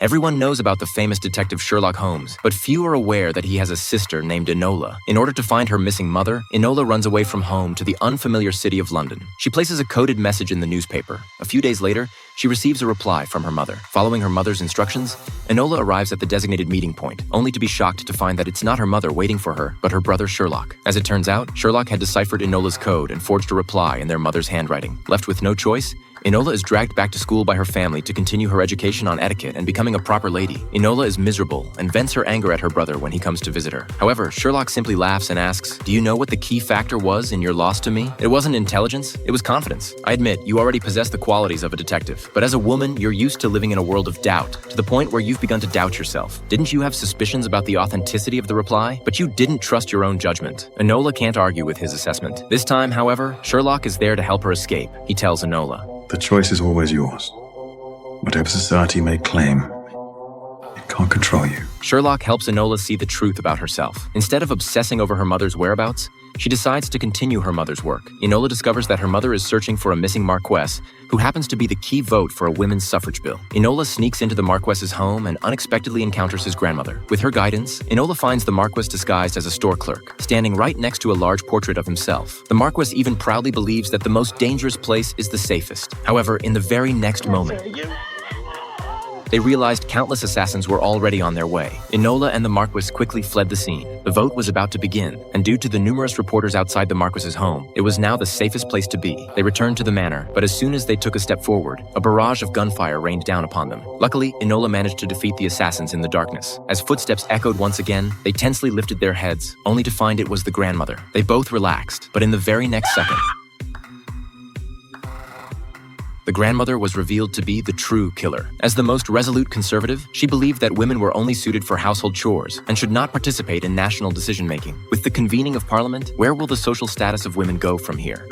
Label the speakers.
Speaker 1: Everyone knows about the famous detective Sherlock Holmes, but few are aware that he has a sister named Enola. In order to find her missing mother, Enola runs away from home to the unfamiliar city of London. She places a coded message in the newspaper. A few days later, she receives a reply from her mother. Following her mother's instructions, Enola arrives at the designated meeting point, only to be shocked to find that it's not her mother waiting for her, but her brother Sherlock. As it turns out, Sherlock had deciphered Enola's code and forged a reply in their mother's handwriting. Left with no choice, Enola is dragged back to school by her family to continue her education on etiquette and becoming a proper lady. Enola is miserable and vents her anger at her brother when he comes to visit her. However, Sherlock simply laughs and asks, "Do you know what the key factor was in your loss to me? It wasn't intelligence, it was confidence. I admit, you already possess the qualities of a detective, but as a woman, you're used to living in a world of doubt, to the point where you've begun to doubt yourself. Didn't you have suspicions about the authenticity of the reply? But you didn't trust your own judgment." Enola can't argue with his assessment. This time, however, Sherlock is there to help her escape. He tells Enola,
Speaker 2: "The choice is always yours. Whatever society may claim, it can't control you."
Speaker 1: Sherlock helps Enola see the truth about herself. Instead of obsessing over her mother's whereabouts, she decides to continue her mother's work. Enola discovers that her mother is searching for a missing Marquess, who happens to be the key vote for a women's suffrage bill. Enola sneaks into the Marquess's home and unexpectedly encounters his grandmother. With her guidance, Enola finds the Marquess disguised as a store clerk, standing right next to a large portrait of himself. The Marquess even proudly believes that the most dangerous place is the safest. However, in the very next moment, they realized countless assassins were already on their way. Enola and the Marquess quickly fled the scene. The vote was about to begin, and due to the numerous reporters outside the Marquess's home, it was now the safest place to be. They returned to the manor, but as soon as they took a step forward, a barrage of gunfire rained down upon them. Luckily, Enola managed to defeat the assassins in the darkness. As footsteps echoed once again, they tensely lifted their heads, only to find it was the grandmother. They both relaxed, but in the very next second, the grandmother was revealed to be the true killer. As the most resolute conservative, she believed that women were only suited for household chores and should not participate in national decision-making. With the convening of Parliament, where will the social status of women go from here?